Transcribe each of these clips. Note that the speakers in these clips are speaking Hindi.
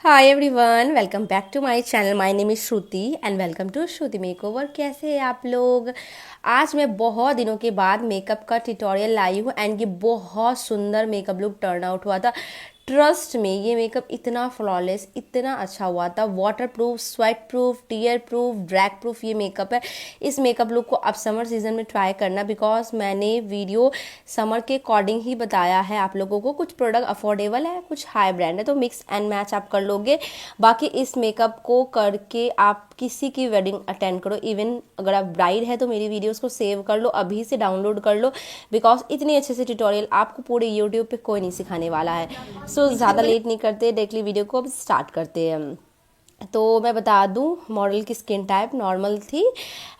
Hi everyone, welcome back to my channel. My name is Shruti and welcome to Shruti makeover. कैसे हैं आप लोग? आज मैं बहुत दिनों के बाद मेकअप का ट्यूटोरियल लाई हूँ एंड ये बहुत सुंदर मेकअप लुक टर्न आउट हुआ था। ट्रस्ट में ये मेकअप इतना फ्लॉलेस, इतना अच्छा हुआ था। Water proof, sweat proof, tear proof, drag proof ये मेकअप है। इस मेकअप लुक को आप समर सीजन में ट्राई करना, बिकॉज मैंने वीडियो समर के अकॉर्डिंग ही बताया है आप लोगों को। कुछ प्रोडक्ट अफोर्डेबल है, कुछ हाई ब्रांड है, तो मिक्स एंड मैच आप कर लोगे। बाकी इस मेकअप को करके आप किसी की वेडिंग अटेंड करो। इवन अगर आप ब्राइड है तो मेरी वीडियोस को सेव कर लो, अभी से डाउनलोड कर लो, बिकॉज इतने अच्छे से ट्यूटोरियल आपको पूरे यूट्यूब पे कोई नहीं सिखाने वाला है। सो ज़्यादा लेट नहीं करते, डायरेक्टली वीडियो को अब स्टार्ट करते हैं। तो मैं बता दूं, मॉडल की स्किन टाइप नॉर्मल थी,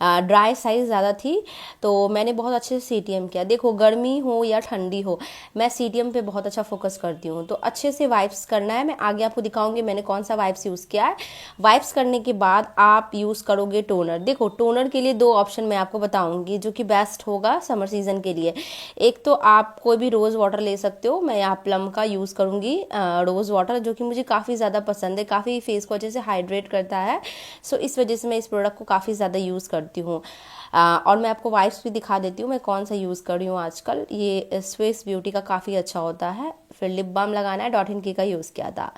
ड्राई साइज ज़्यादा थी, तो मैंने बहुत अच्छे से CTM किया। देखो, गर्मी हो या ठंडी हो, मैं CTM पे बहुत अच्छा फोकस करती हूँ। तो अच्छे से वाइप्स करना है। मैं आगे आपको दिखाऊंगी मैंने कौन सा वाइप्स यूज़ किया है। वाइप्स करने के बाद आप यूज़ करोगे टोनर। देखो, टोनर के लिए दो ऑप्शन मैं आपको बताऊंगी जो कि बेस्ट होगा समर सीजन के लिए। एक तो आप कोई भी रोज़ वाटर ले सकते हो। मैं यहाँ प्लम का यूज़ करूँगी रोज़ वाटर, जो कि मुझे काफ़ी ज़्यादा पसंद है, काफ़ी फेस को अच्छे से हाइड्रेट करता है। सो इस वजह से मैं इस प्रोडक्ट को काफ़ी ज़्यादा यूज़ करती हूँ। और मैं आपको वाइप्स भी दिखा देती हूँ मैं कौन सा यूज़ कर रही हूँ आजकल। ये स्विस ब्यूटी का काफ़ी अच्छा होता है। फिर लिप बाम लगाना है, डॉट एंड की का यूज़ किया था।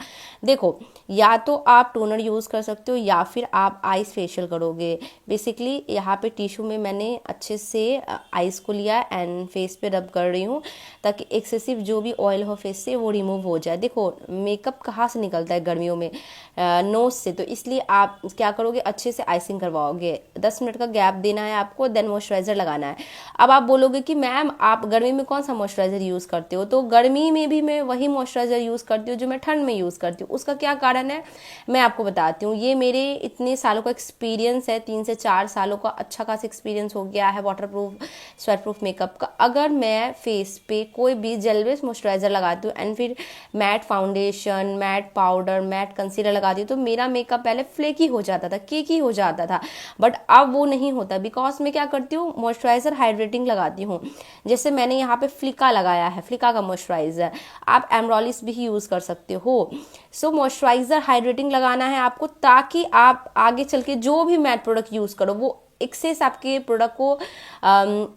देखो, या तो आप टोनर यूज़ कर सकते हो या फिर आप आइस फेशियल करोगे। बेसिकली यहाँ पे टिश्यू में मैंने अच्छे से आइस को लिया एंड फेस पे रब कर रही हूँ, ताकि एक्सेसिव जो भी ऑयल हो फेस से वो रिमूव हो जाए। देखो, मेकअप कहाँ से निकलता है गर्मियों में? नोज से। तो इसलिए आप क्या करोगे, अच्छे से आइसिंग करवाओगे। 10 मिनट का गैप देना है आपको, देन मॉइस्चराइजर लगाना है। अब आप बोलोगे कि मैम आप गर्मी में कौन सा मॉइस्चराइजर यूज़ करते हो? तो गर्मी में भी मैं वही मॉइस्चराइजर यूज़ करती हूँ जो मैं ठंड में यूज़ करती हूँ। उसका क्या कारण है मैं आपको बताती हूँ। ये मेरे इतने सालों का एक्सपीरियंस है, 3 से 4 सालों का अच्छा खासा एक्सपीरियंस हो गया है water proof, sweat proof makeup का। अगर मैं फेस पे कोई भी जेल बेस्ड मॉइस्चराइजर लगाती हूँ एंड फिर matte foundation, matte powder, matte concealer लगाती हूँ, तो मेरा मेकअप पहले फ्लेकी हो जाता था, केकी हो जाता था। बट अब वो नहीं होता, बिकॉज मैं क्या करती हूँ, मॉइस्चराइजर हाइड्रेटिंग लगाती हूँ। जैसे मैंने यहाँ पे फ्लिका लगाया है, फ्लिका का मॉइस्चराइजर। आप एमरोलिस भी यूज़ कर सकते हो। सो मॉइस्चराइजर हाइड्रेटिंग लगाना है आपको, ताकि आप आगे चल के जो भी मैट प्रोडक्ट यूज़ करो वो एक्सेस आपके प्रोडक्ट को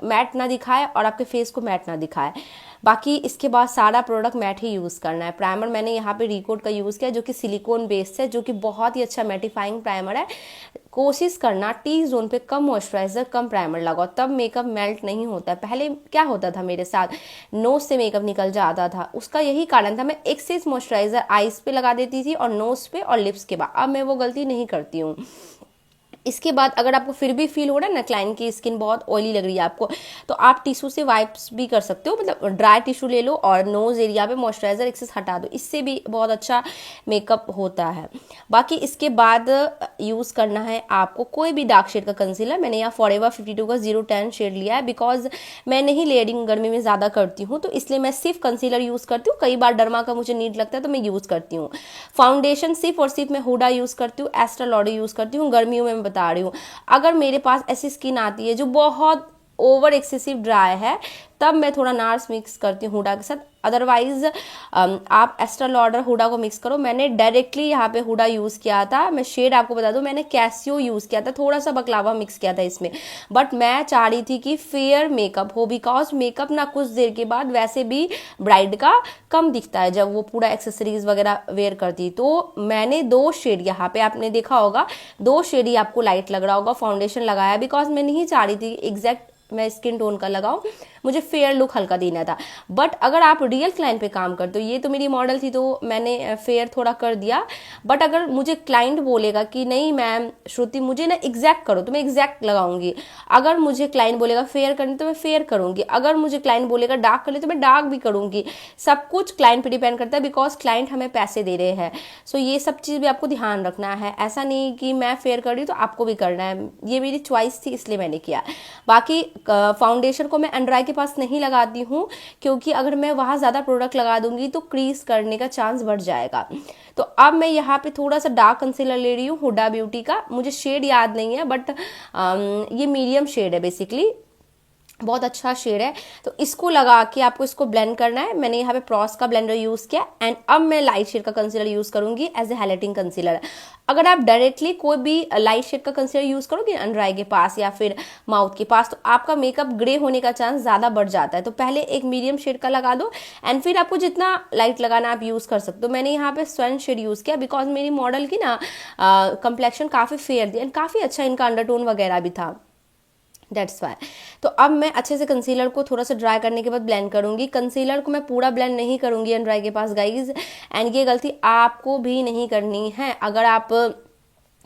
मैट ना दिखाए और आपके फेस को मैट ना दिखाए। बाकी इसके बाद सारा प्रोडक्ट मैट ही यूज़ करना है। प्राइमर मैंने यहाँ पे रिकोड का यूज़ किया, जो कि सिलिकॉन बेस्ड है, जो कि बहुत ही अच्छा मैटिफाइंग प्राइमर है। कोशिश करना टी जोन पे कम मॉइस्चराइजर, कम प्राइमर लगाओ, तब मेकअप मेल्ट नहीं होता है। पहले क्या होता था मेरे साथ, नोज से मेकअप निकल जाता था। उसका यही कारण था, मैं एक्सेस मॉइस्चराइजर आईज पे लगा देती थी और नोज पे और लिप्स के बाद। अब मैं वो गलती नहीं करती हूँ। इसके बाद अगर आपको फिर भी फील हो रहा है ना क्लाइंट की स्किन बहुत ऑयली लग रही है आपको, तो आप टिश्यू से वाइप्स भी कर सकते हो। मतलब ड्राई टिश्यू ले लो और नोज एरिया पे मॉइस्चराइजर एक्सेस हटा दो, इससे भी बहुत अच्छा मेकअप होता है। बाकी इसके बाद यूज़ करना है आपको कोई भी डार्क शेड का कंसीलर। मैंने यहाँ फॉरएवर 52 का 010 शेड लिया है, बिकॉज मैं नहीं लेयरिंग गर्मी में ज़्यादा करती हूँ, तो इसलिए मैं सिर्फ कंसीलर यूज़ करती हूँ। कई बार डर्मा का मुझे नीड लगता है तो मैं यूज़ करती हूँ। फाउंडेशन सिर्फ और सिर्फ मैं हुडा यूज़ करती हूँ, एस्टा लॉडर यूज़ करती हूँ। गर्मियों में मैं बता रही हूँ। अगर मेरे पास ऐसी स्किन आती है जो बहुत ओवर एक्सेसिव ड्राई है, तब मैं थोड़ा नार्स मिक्स करती हूँ हुडा के साथ। अदरवाइज आप एस्टा लॉडर हुडा को मिक्स करो। मैंने डायरेक्टली यहाँ पे हुडा यूज़ किया था। मैं शेड आपको बता दूँ, मैंने कैसियो यूज़ किया था, थोड़ा सा बकलावा मिक्स किया था इसमें। बट मैं चाह रही थी कि फेयर मेकअप हो, बिकॉज मेकअप ना कुछ देर के बाद वैसे भी ब्राइड का कम दिखता है जब वो पूरा एक्सेसरीज वगैरह वेयर करती। तो मैंने 2 शेड, यहाँ पे आपने देखा होगा 2 शेड ही आपको लाइट लग रहा होगा, फाउंडेशन लगाया, बिकॉज मैं नहीं चाह रही थी एग्जैक्ट मैं स्किन टोन का लगाऊं, मुझे फेयर लुक हल्का देना था। बट अगर आप रियल क्लाइंट पे काम करते हो, ये तो मेरी मॉडल थी तो मैंने फेयर थोड़ा कर दिया। बट अगर मुझे क्लाइंट बोलेगा कि नहीं मैम श्रुति मुझे ना एग्जैक्ट करो, तो मैं एग्जैक्ट लगाऊंगी। अगर मुझे क्लाइंट बोलेगा फेयर करनी तो मैं फेयर करूंगी। अगर मुझे क्लाइंट बोलेगा डार्क कर ले तो मैं डार्क भी करूंगी। सब कुछ क्लाइंट पे डिपेंड करता है, बिकॉज क्लाइंट हमें पैसे दे रहे हैं। सो ये सब चीज़ भी आपको ध्यान रखना है। ऐसा नहीं कि मैं फेयर कर रही हूँ तो आपको भी करना है, ये मेरी चॉइस थी इसलिए मैंने किया। बाकी फाउंडेशन को मैं अंडर आई के पास नहीं लगाती हूँ, क्योंकि अगर मैं वहाँ ज़्यादा प्रोडक्ट लगा दूंगी तो क्रीज करने का चांस बढ़ जाएगा। तो अब मैं यहाँ पे थोड़ा सा डार्क कंसीलर ले रही हूँ हुडा ब्यूटी का। मुझे शेड याद नहीं है, बट ये मीडियम शेड है बेसिकली। बहुत अच्छा शेड है। तो इसको लगा के आपको इसको ब्लेंड करना है। मैंने यहाँ पे प्रॉस का ब्लेंडर यूज़ किया एंड अब मैं लाइट शेड का कंसीलर यूज़ करूंगी एज ए हाइलाइटिंग कंसीलर। अगर आप डायरेक्टली कोई भी लाइट शेड का कंसीलर यूज़ करोगे अंडर आई के पास या फिर माउथ के पास, तो आपका मेकअप ग्रे होने का चांस ज़्यादा बढ़ जाता है। तो पहले एक मीडियम शेड का लगा दो एंड फिर आपको जितना लाइट लगाना आप यूज़ कर सकते हो। मैंने यहाँ पे स्वन शेड यूज़ किया बिकॉज मेरी मॉडल की ना कंप्लेक्शन काफ़ी फेयर थी एंड काफ़ी अच्छा इनका अंडरटोन वगैरह भी था, दैट्स वाई। तो अब मैं अच्छे से कंसीलर को थोड़ा सा ड्राई करने के बाद ब्लेंड करूंगी। कंसीलर को मैं पूरा ब्लेंड नहीं करूंगी अंडर आई के पास गाइज, एंड ये गलती आपको भी नहीं करनी है अगर आप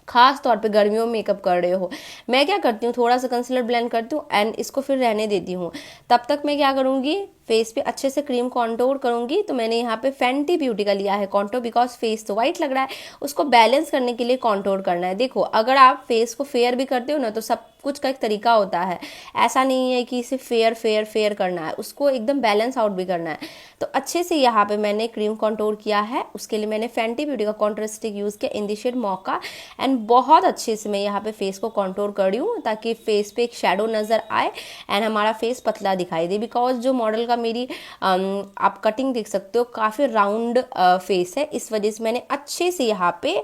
खास तौर पे गर्मियों में मेकअप कर रहे हो। मैं क्या करती हूँ, थोड़ा सा कंसीलर ब्लेंड करती हूँ एंड इसको फिर रहने देती हूँ। तब तक मैं क्या करूँगी, फेस पे अच्छे से क्रीम कॉन्टोर करूंगी। तो मैंने यहाँ पे फैंटी ब्यूटी का लिया है कॉन्टोर, बिकॉज फेस तो वाइट लग रहा है, उसको बैलेंस करने के लिए कॉन्टोर करना है। देखो अगर आप फेस को फेयर भी करते हो ना तो सब कुछ का एक तरीका होता है, ऐसा नहीं है कि सिर्फ फेयर फेयर फेयर करना है, उसको एकदम बैलेंस आउट भी करना है। तो अच्छे से यहाँ पे मैंने क्रीम कॉन्टोर किया है। उसके लिए मैंने फैंटी ब्यूटी का कॉन्टोर स्टिक यूज़ किया इन द शेड मौका एंड बहुत अच्छे से मैं यहाँ पे फेस को कॉन्टोर कर रही हूँ ताकि फेस पे एक शेडो नज़र आए एंड हमारा फेस पतला दिखाई दे। बिकॉज जो मॉडल का मेरी आप कटिंग देख सकते हो काफ़ी राउंड फेस है, इस वजह से मैंने अच्छे से यहाँ पे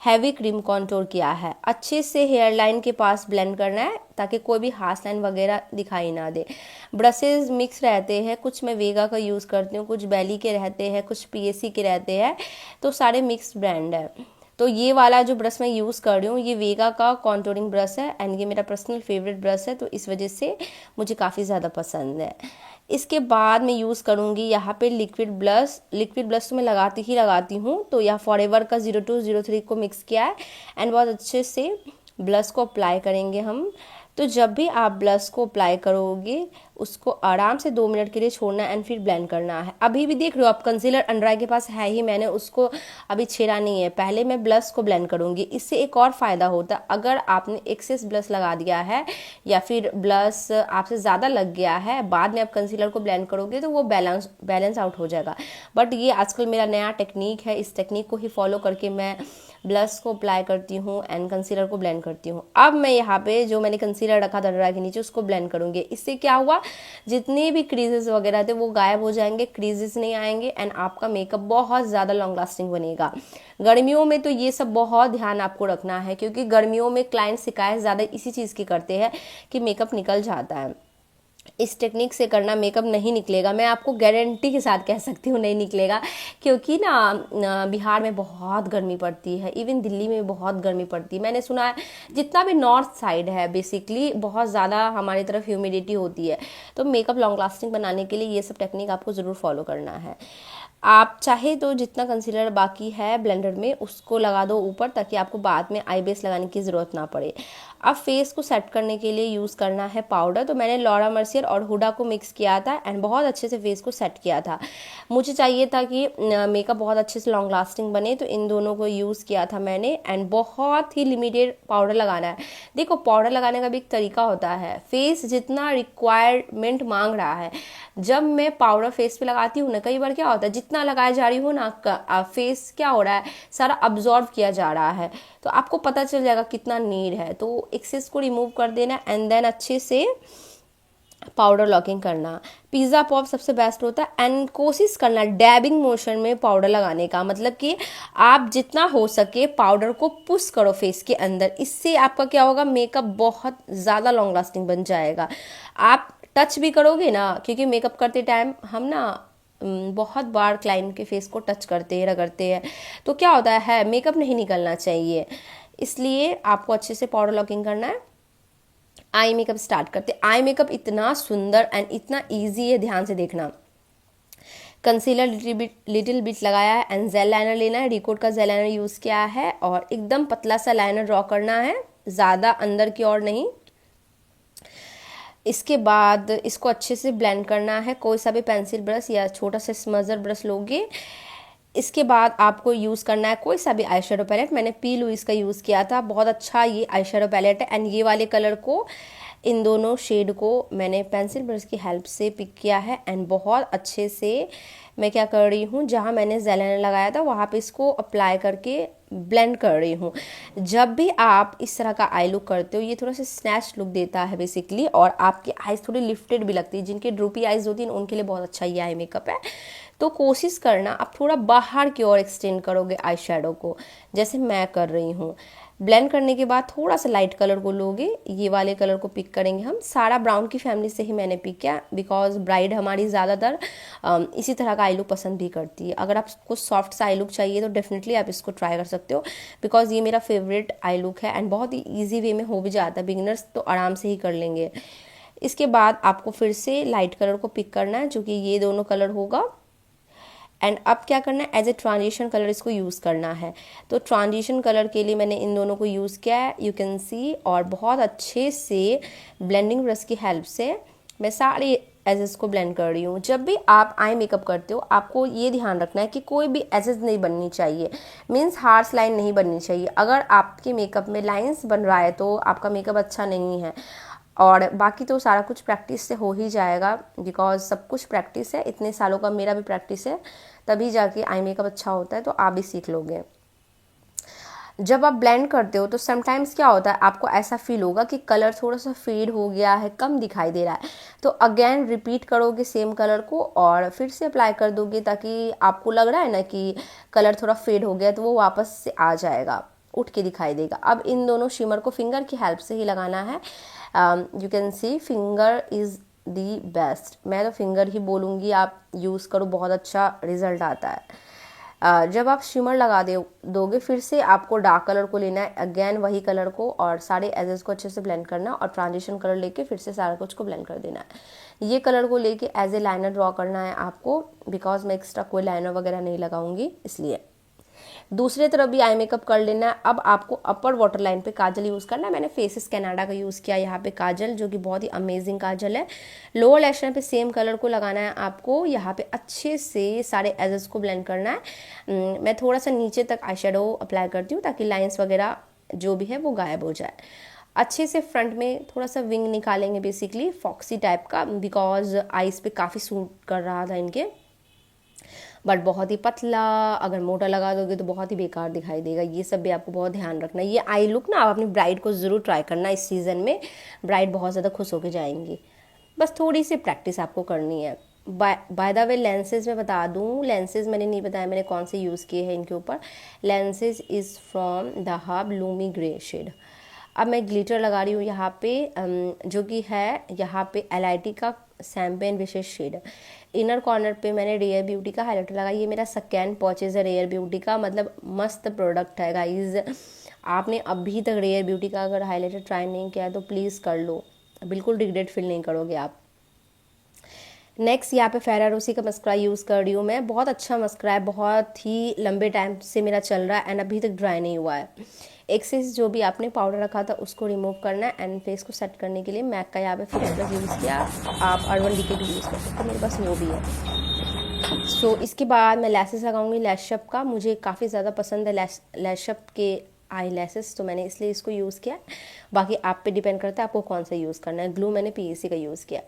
हैवी क्रीम कॉन्टोर किया है। अच्छे से हेयर लाइन के पास ब्लेंड करना है ताकि कोई भी हाथ लाइन वगैरह दिखाई ना दे। ब्रशेज मिक्स रहते हैं, कुछ मैं वेगा का यूज़ करती हूँ, कुछ बेली के रहते हैं, कुछ पीएससी के रहते हैं, तो सारे मिक्स ब्रांड है। तो ये वाला जो ब्रश मैं यूज़ कर रही हूँ ये वेगा का कॉन्टोरिंग ब्रश है एंड ये मेरा पर्सनल फेवरेट ब्रश है, तो इस वजह से मुझे काफ़ी ज़्यादा पसंद है। इसके बाद मैं यूज़ करूँगी यहाँ पे लिक्विड ब्लश। लिक्विड ब्लश तो मैं लगाती हूँ, तो यहाँ फॉरएवर का 0203 को मिक्स किया है एंड बहुत अच्छे से ब्लश को अप्लाई करेंगे हम। तो जब भी आप ब्लश को अप्लाई करोगे उसको आराम से 2 मिनट के लिए छोड़ना है एंड फिर ब्लेंड करना है। अभी भी देख रहे हो आप कंसीलर अंडर आई के पास है ही, मैंने उसको अभी छेड़ा नहीं है। पहले मैं ब्लश को ब्लेंड करूंगी। इससे एक और फ़ायदा होता है, अगर आपने एक्सेस ब्लश लगा दिया है या फिर ब्लश आपसे ज़्यादा लग गया है, बाद में आप कंसीलर को ब्लेंड करोगे तो वो बैलेंस आउट हो जाएगा। बट ये आजकल मेरा नया टेक्निक है, इस टेक्निक को ही फॉलो करके मैं ब्लश को अप्लाई करती हूँ एंड कंसीलर को ब्लेंड करती हूँ। अब मैं यहाँ पे जो मैंने कंसीलर रखा था अंडर आई के नीचे उसको ब्लेंड करूँगी। इससे क्या हुआ, जितने भी क्रीजेस वगैरह थे वो गायब हो जाएंगे, क्रीजेस नहीं आएंगे एंड आपका मेकअप बहुत ज़्यादा लॉन्ग लास्टिंग बनेगा। गर्मियों में तो ये सब बहुत ध्यान आपको रखना है क्योंकि गर्मियों में क्लाइंट शिकायत ज़्यादा इसी चीज़ की करते हैं कि मेकअप निकल जाता है। इस टेक्निक से करना मेकअप नहीं निकलेगा, मैं आपको गारंटी के साथ कह सकती हूँ नहीं निकलेगा। क्योंकि ना बिहार में बहुत गर्मी पड़ती है, इवन दिल्ली में बहुत गर्मी पड़ती है। मैंने सुना है जितना भी नॉर्थ साइड है बेसिकली बहुत ज़्यादा हमारी तरफ ह्यूमिडिटी होती है। तो मेकअप लॉन्ग लास्टिंग बनाने के लिए ये सब टेक्निक आपको ज़रूर फॉलो करना है। आप चाहे तो जितना कंसीलर बाकी है ब्लेंडर में उसको लगा दो ऊपर ताकि आपको बाद में आई बेस लगाने की ज़रूरत ना पड़े। अब फेस को सेट करने के लिए यूज़ करना है पाउडर। तो मैंने लॉरा मर्सियर और हुडा को मिक्स किया था एंड बहुत अच्छे से फेस को सेट किया था। मुझे चाहिए था कि मेकअप बहुत अच्छे से लॉन्ग लास्टिंग बने, तो इन दोनों को यूज़ किया था मैंने एंड बहुत ही लिमिटेड पाउडर लगाना है। देखो पाउडर लगाने का भी एक तरीका होता है, फेस जितना रिक्वायरमेंट मांग रहा है। जब मैं पाउडर फेस पे लगाती हूँ ना, कई बार क्या होता है जितना लगाया जा रही हो ना फेस क्या हो रहा है सारा अब्जॉर्ब किया जा रहा है, तो आपको पता चल जाएगा कितना नीड है। तो एक्सेस को रिमूव कर देना एंड देन अच्छे से पाउडर लॉकिंग करना। पिज़्ज़ा पॉप सबसे बेस्ट होता है एंड कोशिश करना डैबिंग मोशन में पाउडर लगाने का, मतलब कि आप जितना हो सके पाउडर को पुश करो फेस के अंदर। इससे आपका क्या होगा, मेकअप बहुत ज़्यादा लॉन्ग लास्टिंग बन जाएगा। आप टच भी करोगे ना, क्योंकि मेकअप करते टाइम हम ना बहुत बार क्लाइंट के फेस को टच करते हैं, रगड़ते हैं, तो क्या होता है मेकअप नहीं निकलना चाहिए। इसलिए आपको अच्छे से पाउडर लॉकिंग करना है। आई मेकअप स्टार्ट करते। आई मेकअप इतना सुंदर एंड इतना इजी है, ध्यान से देखना। कंसीलर लिटिल बिट लगाया है एंड जेल लाइनर लेना है। रिकोड का जेल लाइनर यूज़ किया है और एकदम पतला सा लाइनर ड्रॉ करना है, ज़्यादा अंदर की ओर नहीं। इसके बाद इसको अच्छे से ब्लेंड करना है। कोई सा भी पेंसिल ब्रश या छोटा सा स्मजर ब्रश लोगे। इसके बाद आपको यूज़ करना है कोई सा भी आई शेडो पैलेट। मैंने पी लुइस का यूज़ किया था, बहुत अच्छा ये आई शेडो पैलेट है एंड ये वाले कलर को इन दोनों शेड को मैंने पेंसिल ब्रश की हेल्प से पिक किया है एंड बहुत अच्छे से मैं क्या कर रही हूँ, जहाँ मैंने ज़ेलाइनर लगाया था वहाँ पे इसको अप्लाई करके ब्लेंड कर रही हूँ। जब भी आप इस तरह का आई लुक करते हो, ये थोड़ा सा स्नैच लुक देता है बेसिकली, और आपकी आईज थोड़ी लिफ्टेड भी लगती है। जिनके ड्रूपी आईज होती हैं उनके लिए बहुत अच्छा ये आई मेकअप है। तो कोशिश करना आप थोड़ा बाहर की ओर एक्सटेंड करोगे आई शेडो को, जैसे मैं कर रही हूँ। ब्लेंड करने के बाद थोड़ा सा लाइट कलर को लोगे, ये वाले कलर को पिक करेंगे हम। सारा ब्राउन की फैमिली से ही मैंने पिक किया, बिकॉज ब्राइड हमारी ज़्यादातर इसी तरह का आई लुक पसंद भी करती है। अगर आपको सॉफ्ट सा आई लुक चाहिए तो डेफिनेटली आप इसको ट्राई कर सकते हो, बिकॉज ये मेरा फेवरेट आई लुक है एंड बहुत ही ईजी वे में हो भी जाता है, बिगिनर्स तो आराम से ही कर लेंगे। इसके बाद आपको फिर से लाइट कलर को पिक करना है, जो कि ये दोनों कलर होगा। एंड अब क्या करना है, एज ए ट्रांजिशन कलर इसको यूज़ करना है। तो ट्रांजिशन कलर के लिए मैंने इन दोनों को यूज़ किया है, यू कैन सी, और बहुत अच्छे से ब्लेंडिंग ब्रश की हेल्प से मैं सारे एजेस को ब्लेंड कर रही हूँ। जब भी आप आई मेकअप करते हो आपको ये ध्यान रखना है कि कोई भी एजेस नहीं बननी चाहिए, मीन्स हार्श लाइन नहीं बननी चाहिए। अगर आपके मेकअप में लाइंस बन रहा है तो आपका मेकअप अच्छा नहीं है, और बाकी तो सारा कुछ प्रैक्टिस से हो ही जाएगा, बिकॉज सब कुछ प्रैक्टिस है। इतने सालों का मेरा भी प्रैक्टिस है, तभी जाके आई मेकअप अच्छा होता है, तो आप भी सीख लोगे। जब आप ब्लेंड करते हो तो समटाइम्स क्या होता है, आपको ऐसा फील होगा कि कलर थोड़ा सा फेड हो गया है, कम दिखाई दे रहा है। तो अगेन रिपीट करोगे सेम कलर को और फिर से अप्लाई कर दोगे, ताकि आपको लग रहा है ना कि कलर थोड़ा फेड हो गया, तो वो वापस से आ जाएगा, उठ के दिखाई देगा। अब इन दोनों शिमर को फिंगर की हेल्प से ही लगाना है। You can see finger is the best, मैं तो फिंगर ही बोलूँगी, आप यूज़ करो, बहुत अच्छा रिजल्ट आता है। जब आप शिमर लगा दोगे, फिर से आपको डार्क कलर को लेना है, अगेन वही कलर को, और सारे एजेस को अच्छे से ब्लेंड करना, और ट्रांजिशन कलर लेके फिर से सारा कुछ को ब्लेंड कर देना है। ये कलर को लेके एज ए लाइनर ड्रॉ करना है आपको, बिकॉज मैं एक्स्ट्रा कोई लाइनर वगैरह नहीं लगाऊंगी इसलिए। दूसरे तरफ भी आई मेकअप कर लेना है। अब आपको अपर वाटर लाइन पे काजल यूज़ करना है। मैंने फेसेस कनाडा का यूज़ किया यहाँ पे काजल, जो कि बहुत ही अमेजिंग काजल है। लोअर लैश लाइन पे सेम कलर को लगाना है आपको, यहाँ पे अच्छे से सारे एजेस को ब्लेंड करना है। मैं थोड़ा सा नीचे तक आई शेडो अप्लाई करती हूँ, ताकि लाइन्स वगैरह जो भी है वो गायब हो जाए। अच्छे से फ्रंट में थोड़ा सा विंग निकालेंगे, बेसिकली फॉक्सी टाइप का, बिकॉज आईज पे काफ़ी सूट कर रहा था इनके, बट बहुत ही पतला। अगर मोटा लगा दोगे तो बहुत ही बेकार दिखाई देगा। ये सब भी आपको बहुत ध्यान रखना है। ये आई लुक ना आप अपनी ब्राइड को ज़रूर ट्राई करना इस सीज़न में, ब्राइड बहुत ज़्यादा खुश होकर जाएंगी। बस थोड़ी सी प्रैक्टिस आपको करनी है। बाय द वे लेंसेज मैं बता दूँ, लेंसेज मैंने नहीं बताया मैंने कौन से यूज़ किए हैं इनके ऊपर। Lenses is from the hub lumi grey shade. अब मैं ग्लिटर लगा रही हूँ यहाँ पे, जो कि है यहाँ पे LIT का शैम्पेन विशेष शेड। इनर कॉर्नर पे मैंने रेयर ब्यूटी का हाइलाइटर लगाया। ये मेरा सेकेंड परचेज है रेयर ब्यूटी का, मतलब मस्त प्रोडक्ट है गाइज। आपने अभी तक रेयर ब्यूटी का अगर हाइलाइटर ट्राई नहीं किया है तो प्लीज़ कर लो, बिल्कुल रिग्रेट फील नहीं करोगे आप। नेक्स्ट यहाँ पे फेरारोसी का मस्करा यूज़ कर रही हूँ मैं। बहुत अच्छा मस्करा है, बहुत ही लंबे टाइम से मेरा चल रहा है एंड अभी तक ड्राई नहीं हुआ है। एक्सेस जो भी आपने पाउडर रखा था उसको रिमूव करना है एंड फेस को सेट करने के लिए मैक का यहाँ पे फिक्स ब्रश यूज़ किया। आप अर्बन डिके भी यूज़ कर सकते हो, मेरे पास वो भी है। सो इसके बाद मैं लैसेस लगाऊंगी लैशअप का। मुझे काफ़ी ज़्यादा पसंद है लैशअप के आई लैसेस, तो मैंने इसलिए इसको यूज़ किया। बाकी आप पे डिपेंड करता है आपको कौन सा यूज़ करना है। ग्लू मैंने PEC का यूज़ किया।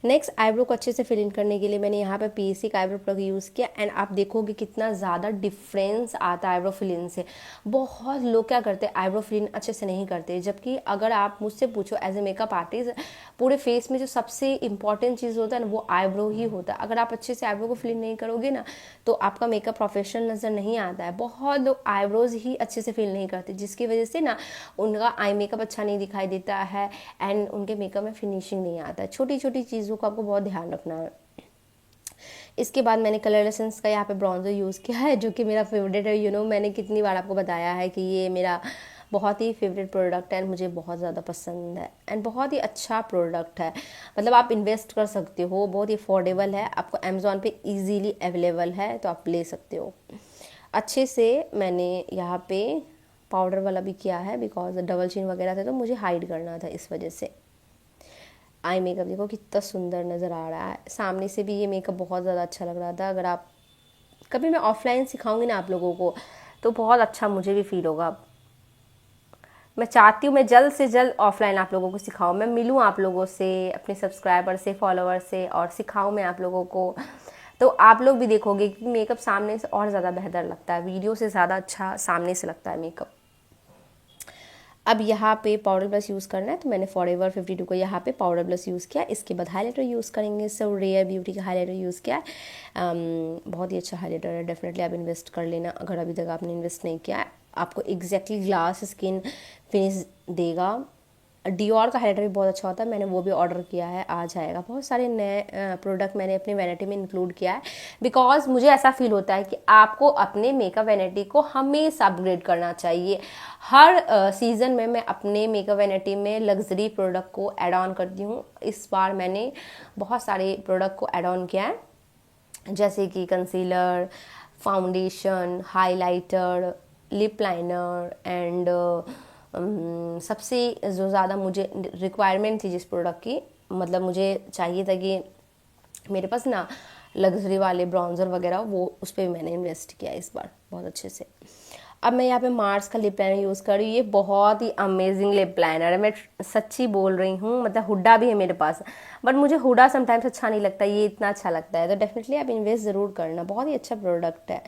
नेक्स्ट आईब्रो को अच्छे से फिल इन करने के लिए मैंने यहाँ पे PEC का आईब्रो प्लग यूज़ किया एंड आप देखोगे कितना ज़्यादा डिफरेंस आता है आईब्रो फिल इन से। बहुत लोग क्या करते हैं, आईब्रो फिल इन अच्छे से नहीं करते, जबकि अगर आप मुझसे पूछो एज ए मेकअप आर्टिस्ट, पूरे फेस में जो सबसे इंपॉर्टेंट चीज़ होता है ना वो आईब्रो ही होता है। अगर आप अच्छे से आईब्रो को फिल इन नहीं करोगे ना तो आपका मेकअप प्रोफेशनल नज़र नहीं आता है। बहुत लोग आईब्रोज ही अच्छे से फिल नहीं करते, जिसकी वजह से ना उनका आई मेकअप अच्छा नहीं दिखाई देता है एंड उनके मेकअप में फिनिशिंग नहीं आता है। छोटी छोटी चीज़ों को आपको बहुत ध्यान रखना है। इसके बाद मैंने कलर एसेंस का यहाँ पे ब्रॉन्जर यूज़ किया है, जो कि मेरा फेवरेट है। मैंने कितनी बार आपको बताया है कि ये मेरा बहुत ही फेवरेट प्रोडक्ट है एंड मुझे बहुत ज़्यादा पसंद है एंड बहुत ही अच्छा प्रोडक्ट है। मतलब आप इन्वेस्ट कर सकते हो, बहुत ही अफोर्डेबल है, आपको अमेज़ॉन पे इजीली अवेलेबल है, तो आप ले सकते हो। अच्छे से मैंने यहाँ पे पाउडर वाला भी किया है, बिकॉज डबल चिन वगैरह थे तो मुझे हाइड करना था, इस वजह से। आई मेकअप देखो कितना सुंदर नज़र आ रहा है, सामने से भी ये मेकअप बहुत ज़्यादा अच्छा लग रहा था। अगर आप कभी मैं ऑफलाइन सिखाऊंगी ना आप लोगों को तो बहुत अच्छा मुझे भी फील होगा। मैं चाहती हूँ मैं जल्द से जल्द ऑफलाइन आप लोगों को सिखाऊँ, मैं मिलूँ आप लोगों से, अपने सब्सक्राइबर से, फॉलोवर से, और सिखाऊँ मैं आप लोगों को। तो आप लोग भी देखोगे कि मेकअप सामने से और ज़्यादा बेहतर लगता है, वीडियो से ज़्यादा अच्छा सामने से लगता है मेकअप। अब यहाँ पे पाउडर ब्लश यूज़ करना है, तो मैंने फॉरएवर 52 को यहाँ पे पाउडर ब्लश यूज़ किया। इसके बाद हाइलाइटर यूज़ करेंगे, सो रेयर ब्यूटी का हाइलाइटर यूज़ किया है। बहुत ही अच्छा हाइलाइटर है, डेफिनेटली आप इन्वेस्ट कर लेना अगर अभी तक आपने इन्वेस्ट नहीं किया है। आपको एग्जैक्टली ग्लास स्किन फिनिश देगा। डियोर का हाइलाइटर भी बहुत अच्छा होता है, मैंने वो भी ऑर्डर किया है, आ जाएगा। बहुत सारे नए प्रोडक्ट मैंने अपनी वैनिटी में इंक्लूड किया है, बिकॉज मुझे ऐसा फील होता है कि आपको अपने मेकअप वैनिटी को हमेशा अपग्रेड करना चाहिए। हर सीज़न में मैं अपने मेकअप वैनिटी में लग्जरी प्रोडक्ट को ऐड ऑन करती हूँ। इस बार मैंने बहुत सारे प्रोडक्ट को ऐड ऑन किया है, जैसे कि concealer, foundation, highlighter, lip liner and सबसे जो ज़्यादा मुझे रिक्वायरमेंट थी जिस प्रोडक्ट की, मतलब मुझे चाहिए था कि मेरे पास ना लग्जरी वाले ब्राउज़र वगैरह, वो उस पर भी मैंने इन्वेस्ट किया इस बार बहुत अच्छे से। अब मैं यहाँ पे मार्स का लिप लाइनर यूज़ कर रही हूँ, ये बहुत ही अमेजिंग लिप लाइनर है, मैं सच्ची बोल रही हूँ। मतलब हुडा भी है मेरे पास, बट मुझे हुडा समटाइम्स अच्छा नहीं लगता, ये इतना अच्छा लगता है, तो डेफिनेटली आप इन्वेस्ट ज़रूर करना, बहुत ही अच्छा प्रोडक्ट है।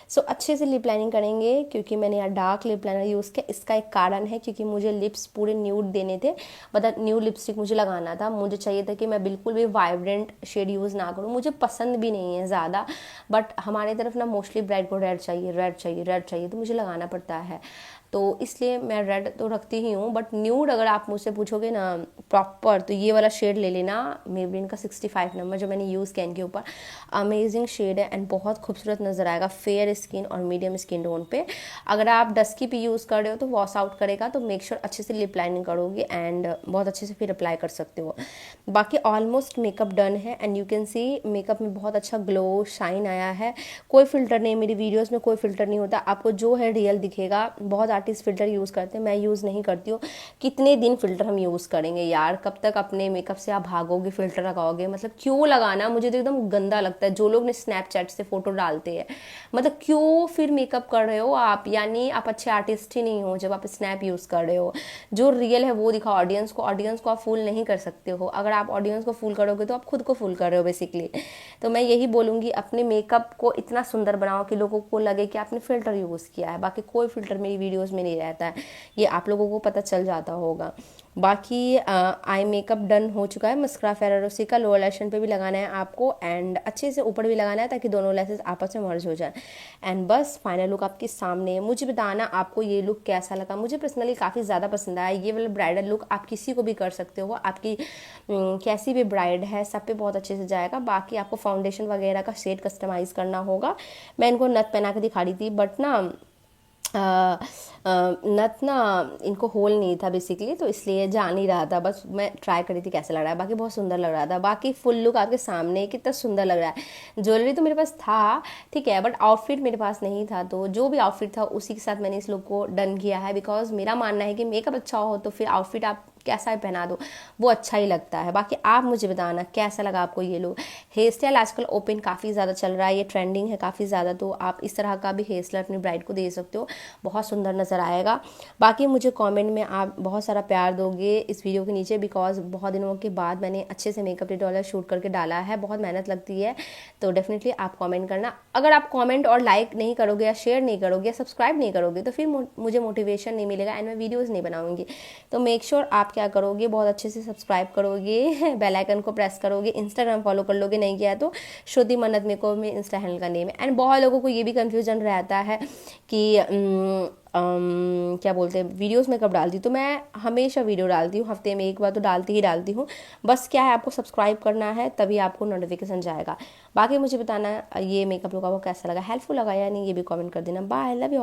सो अच्छे से लिप लाइनिंग करेंगे, क्योंकि मैंने यहाँ डार्क लिप लाइनर यूज़ किया। इसका एक कारण है, क्योंकि मुझे लिप्स पूरे न्यूड देने थे, मतलब न्यूड लिपस्टिक मुझे लगाना था। मुझे चाहिए था कि मैं बिल्कुल भी वाइब्रेंट शेड यूज़ ना करूँ, मुझे पसंद भी नहीं है ज़्यादा, बट हमारे तरफ ना मोस्टली ब्राइड को रेड चाहिए, रेड चाहिए, रेड चाहिए, तो मुझे लगाना पड़ता है। तो इसलिए मैं रेड तो रखती ही हूँ, बट न्यूड अगर आप मुझसे पूछोगे ना प्रॉपर, तो ये वाला शेड ले लेना, मेबलिन का 65 नंबर जो मैंने यूज़ किया इनके ऊपर। अमेजिंग शेड है एंड बहुत खूबसूरत नज़र आएगा फेयर स्किन और मीडियम स्किन टोन पे। अगर आप डस्की पे यूज़ कर रहे हो तो वॉश आउट करेगा, तो मेक श्योर अच्छे से लिप लाइनिंग करोगे एंड बहुत अच्छे से फिर अप्लाई कर सकते हो। बाकी ऑलमोस्ट मेकअप डन है and you can see makeup में बहुत अच्छा ग्लो शाइन आया है। कोई फिल्टर नहीं, मेरी वीडियोस में कोई फिल्टर नहीं होता, आपको जो है रियल दिखेगा। बहुत आर्टिस्ट फिल्टर यूज़ करते हैं, मैं यूज़ नहीं करती हूँ। कितने दिन फिल्टर हम यूज़ करेंगे यार, कब तक अपने मेकअप से आप भागोगे, फिल्टर लगाओगे, मतलब क्यों लगाना, मुझे तो एकदम गंदा लगता है। जो लोग ने स्नैपचैट से फोटो डालते हैं, मतलब क्यों फिर मेकअप कर रहे हो आप, यानी आप अच्छे आर्टिस्ट ही नहीं हो जब आप स्नैप यूज़ कर रहे हो। जो रियल है वो दिखाओ ऑडियंस को, ऑडियंस को आप फूल नहीं कर सकते हो। अगर आप ऑडियंस को फूल करोगे तो आप खुद को फूल कर रहे हो बेसिकली। तो मैं यही बोलूँगी, अपने मेकअप को इतना सुंदर बनाओ कि लोगों को लगे कि आपने फ़िल्टर यूज़ किया है। बाकी कोई फ़िल्टर मेरी वीडियोस में नहीं रहता है, ये आप लोगों को पता चल जाता होगा। बाकी आई मेकअप डन हो चुका है। मस्करा फेरेरोसी का लोअर लैशन पे भी लगाना है आपको एंड अच्छे से ऊपर भी लगाना है, ताकि दोनों लैसेस आपस में मर्ज हो जाए। एंड बस फाइनल लुक आपके सामने। मुझे बताना आपको ये लुक कैसा लगा। मुझे पर्सनली काफ़ी ज़्यादा पसंद आया। ये वाला ब्राइडल लुक आप किसी को भी कर सकते हो, आपकी कैसी भी ब्राइड है सब पे बहुत अच्छे से जाएगा। बाकी आपको फाउंडेशन वगैरह का शेड कस्टमाइज़ करना होगा। मैं इनको नथ पहना के दिखा रही थी, बट ना नथ ना इनको होल नहीं था बेसिकली, तो इसलिए जा नहीं रहा था, बस मैं ट्राई करी थी कैसा लग रहा है। बाकी बहुत सुंदर लग रहा था। बाकी फुल लुक आपके सामने कितना सुंदर लग रहा है। ज्वेलरी तो मेरे पास था, ठीक है, बट आउटफिट मेरे पास नहीं था, तो जो भी आउटफिट था उसी के साथ मैंने इस लुक को डन किया है। बिकॉज मेरा मानना है कि मेकअप अच्छा हो तो फिर आउटफिट आप कैसा ही पहना दो वो अच्छा ही लगता है। बाकी आप मुझे बताना कैसा लगा आपको ये लुक। हेयर स्टाइल आजकल ओपन काफ़ी ज़्यादा चल रहा है, ये ट्रेंडिंग है काफ़ी ज़्यादा, तो आप इस तरह का भी हेयर स्टाइल अपनी ब्राइड को दे सकते हो, बहुत सुंदर नज़र आएगा। बाकी मुझे कमेंट में आप बहुत सारा प्यार दोगे इस वीडियो के नीचे, बिकॉज बहुत दिनों के बाद मैंने अच्छे से मेकअप ट्यूटोरियल शूट करके डाला है, बहुत मेहनत लगती है, तो डेफिनेटली आप कमेंट करना। अगर आप कमेंट और लाइक नहीं करोगे या शेयर नहीं करोगे या सब्सक्राइब नहीं करोगे तो फिर मुझे मोटिवेशन नहीं मिलेगा एंड मैं वीडियोज़ नहीं बनाऊंगी। तो मेक श्योर आप क्या करोगे, बहुत अच्छे से सब्सक्राइब करोगे, बेल आइकन को प्रेस करोगे, इंस्टाग्राम फॉलो कर लोगे, नहीं किया तो श्रुति मन्नत मेकओवर में इंस्टा हैंडल का नेम है। एंड बहुत लोगों को ये भी कंफ्यूजन रहता है कि क्या बोलते हैं वीडियोस में कब डालती हूँ, तो मैं हमेशा वीडियो डालती हूँ, हफ्ते में एक बार तो डालती ही हूँ। बस क्या है, आपको सब्सक्राइब करना है तभी आपको नोटिफिकेशन जाएगा। बाकी मुझे बताना ये मेकअप लुक आपको कैसा लगा, हेल्पफुल लगा या नहीं, ये भी कमेंट कर देना। Bye, love you.